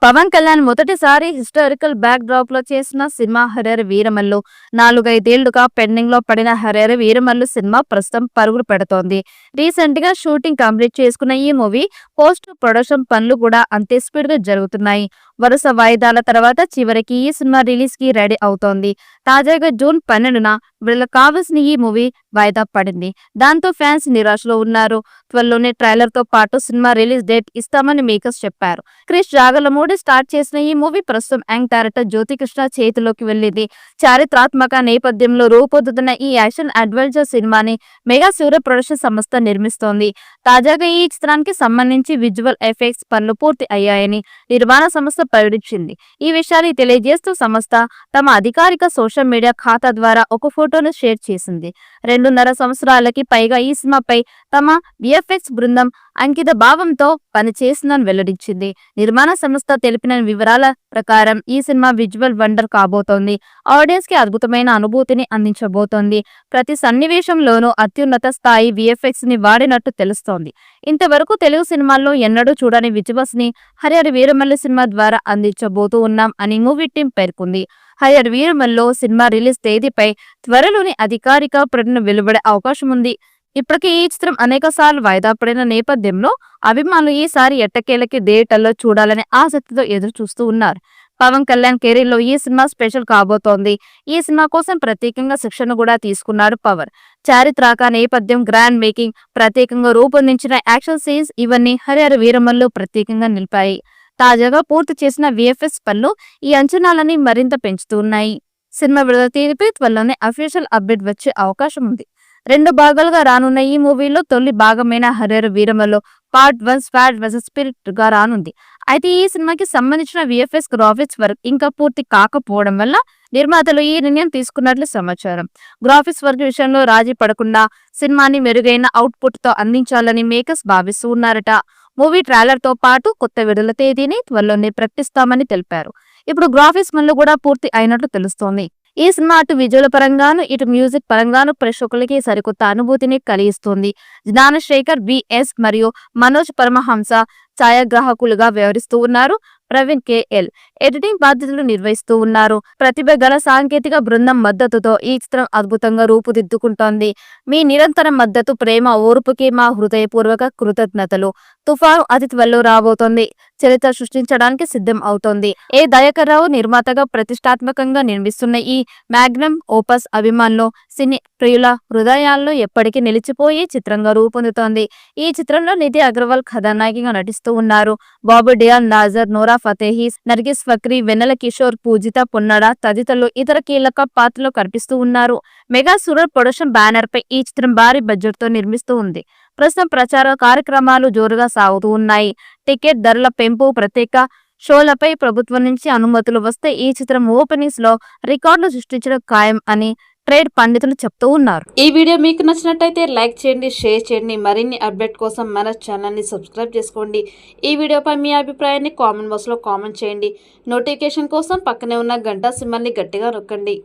పవన్ కళ్యాణ్ మొదటిసారి historical back drop లో చేసిన సినిమా హర్రర్ వీరమల్లు. 4-5 ఏళ్లుగా పెండింగ్ లో పడిన హర్రర్ వీరమల్లు సినిమా ప్రస్తుతం పరుగులు పెడుతోంది. రీసెంట్ గా షూటింగ్ కంప్లీట్ చేసుకున్న ఈ మూవీ పోస్ట్ ప్రొడక్షన్ పనులు కూడా అంతే స్పీడ్ గా జరుగుతున్నాయి. వరుస వాయిదాల తర్వాత చివరికి ఈ సినిమా రిలీజ్ కి రెడీ అవుతోంది. తాజాగా జూన్ 12న వీళ్ళకి కావాల్సిన ఈ మూవీ వాయిదా పడింది. దాంతో ఫ్యాన్స్ నిరాశలో ఉన్నారు. త్వరలోనే ట్రైలర్ తో పాటు సినిమా రిలీజ్ డేట్ ఇస్తామని మేకర్స్ చెప్పారు. క్రిష్ రాగలమూడి స్టార్ట్ చేసిన ఈ మూవీ ప్రస్తుతం యంగ్ డైరెక్టర్ జ్యోతికృష్ణ చేతిలోకి వెళ్లింది. చారిత్రాత్మక నేపథ్యంలో రూపొందుతున్న ఈ యాక్షన్ అడ్వెంచర్ సినిమాని మెగా సూర్య ప్రొడక్షన్ సంస్థ నిర్మిస్తోంది. తాజాగా ఈ చిత్రానికి సంబంధించి విజువల్ ఎఫెక్ట్స్ పనులు పూర్తి అయ్యాయని నిర్మాణ సంస్థ ప్రకటించింది. ఈ విషయాన్ని తెలియజేస్తూ సంస్థ తమ అధికారిక సోషల్ మీడియా ఖాతా ద్వారా ఒక ఫోటోను షేర్ చేసింది. 2.5 సంవత్సరాలకి పైగా ఈ సినిమాపై తమ విఎఫ్ఎక్స్ బృందం అంకిత భావంతో పనిచేసిందని వెల్లడించింది. నిర్మాణ సంస్థ తెలిపిన వివరాల ప్రకారం ఈ సినిమా విజువల్ వండర్ కాబోతోంది. ఆడియన్స్ కి అద్భుతమైన అనుభూతిని అందించబోతోంది. ప్రతి సన్నివేశంలోనూ అత్యున్నత స్థాయి విఎఫ్ఎక్స్ ని వాడినట్టు తెలుస్తోంది. ఇంతవరకు తెలుగు సినిమాల్లో ఎన్నడూ చూడని విజువల్స్ ని హర్రర్ వీరమల్లు సినిమా ద్వారా అందించబోతూ ఉన్నాం అని మూవీ టీం పేర్కొంది. హర్రర్ వీరమల్లు సినిమా రిలీజ్ తేదీపై త్వరలోని అధికారిక ప్రకటన వెలువడే అవకాశం ఉంది. ఇప్పటికే ఈ చిత్రం అనేక సార్లు వాయిదా పడిన నేపథ్యంలో అభిమానులు ఈసారి ఎట్టకేలకి థియేటర్లో చూడాలని ఆసక్తితో ఎదురు చూస్తూ ఉన్నారు. పవన్ కళ్యాణ్ కెరీర్ లో ఈ సినిమా స్పెషల్ కాబోతోంది. ఈ సినిమా కోసం ప్రత్యేకంగా శిక్షణ కూడా తీసుకున్నాడు పవన్. చారిత్రక నేపథ్యం, గ్రాండ్ మేకింగ్, ప్రత్యేకంగా రూపొందించిన యాక్షన్ సీన్స్ ఇవన్నీ హర్రర్ వీరమల్లు ప్రత్యేకంగా నిలిపాయి. తాజాగా పూర్తి చేసిన విఎఫ్ఎక్స్ పనులు ఈ అంచనాలని మరింత పెంచుతూ ఉన్నాయి. సినిమా విడుదల తేదీపై త్వరలోనే అఫీషియల్ అప్డేట్ వచ్చే అవకాశం ఉంది. 2 భాగాలుగా రానున్న ఈ మూవీలో తొలి భాగమైన horror Veeramallu part 1 స్వాడ్ versus spirit గా రానుంది. అయితే ఈ సినిమాకి సంబంధించిన విఎఫ్ఎక్స్ గ్రాఫిక్స్ వర్క్ ఇంకా పూర్తి కాకపోవడం వల్ల నిర్మాతలు ఈ నిర్ణయం తీసుకున్నట్లు సమాచారం. గ్రాఫిక్స్ వర్క్ విషయంలో రాజీ పడకుండా సినిమాని మెరుగైన అవుట్పుట్ తో అందించాలని మేకర్స్ భావిస్తూ ఉన్నారట. మూవీ ట్రైలర్ తో పాటు కొత్త విడుదల తేదీని త్వరలోనే ప్రకటిస్తామని తెలిపారు. ఇప్పుడు గ్రాఫిక్స్ పనులు కూడా పూర్తి అయినట్లు తెలుస్తోంది. ఈ సినిమా అటు విజువల్ పరంగాను ఇటు మ్యూజిక్ పరంగాను ప్రేక్షకులకి సరికొత్త అనుభూతిని కలిగిస్తుంది. జ్ఞానశేఖర్ బిఎస్ మరియు మనోజ్ పరమహంస ఛాయాగ్రాహకులుగా వ్యవహరిస్తూ ఉన్నారు. ప్రవీణ్ కేఎల్ ఎడిటింగ్ బాధ్యతలు నిర్వహిస్తూ ఉన్నారు. ప్రతిభ గల సాంకేతిక బృందం మద్దతుతో ఈ చిత్రం అద్భుతంగా రూపుదిద్దుకుంటోంది. మీ నిరంతర మద్దతు, ప్రేమ, ఓర్పుకి మా హృదయపూర్వక కృతజ్ఞతలు. తుఫాను అతి త్వరలో రాబోతోంది. చరిత్ర సృష్టించడానికి సిద్ధం అవుతోంది. ఏ దయాకర్ రావు నిర్మాతగా ప్రతిష్టాత్మకంగా నిర్మిస్తున్న ఈ మ్యాగ్నమ్ ఓపస్ అభిమానులు, సినీ ప్రియుల హృదయాల్లో ఎప్పటికీ నిలిచిపోయే చిత్రంగా రూపొందుతోంది. ఈ చిత్రంలో నిధి అగర్వాల్ కథానాయికగా నటిస్తూ ఉన్నారు. బాబు డియాల్, నాజర్, నోరా ఫతేహి, నర్గిస్ ఫక్రీ, వెన్నెల కిషోర్, పూజిత పొన్నడ తదితరులు ఇతర కీలక పాత్రలో కనిపిస్తూ ఉన్నారు. మెగా సూర్య ప్రొడక్షన్ బ్యానర్ పై ఈ చిత్రం భారీ బడ్జెట్ తో నిర్మిస్తూ ఉంది. ప్రస్తుతం ప్రచార కార్యక్రమాలు జోరుగా సాగుతూ ఉన్నాయి. టికెట్ ధరల పెంపు, ప్రత్యేక షోలపై ప్రభుత్వం నుంచి అనుమతులు వస్తే ఈ చిత్రం ఓపెనింగ్స్ లో రికార్డులు సృష్టించడం ఖాయం అని ట్రేడ్ పండితులు చెప్తూ ఉన్నారు. ఈ వీడియో మీకు నచ్చినట్టయితే లైక్ చేయండి, షేర్ చేయండి. మరిన్ని అప్డేట్ కోసం మన ఛానల్ ని సబ్స్క్రైబ్ చేసుకోండి. ఈ వీడియోపై మీ అభిప్రాయాన్ని కామెంట్ బాక్స్ లో కామెంట్ చేయండి. నోటిఫికేషన్ కోసం పక్కనే ఉన్న గంట సింబల్ ని గట్టిగా నొక్కండి.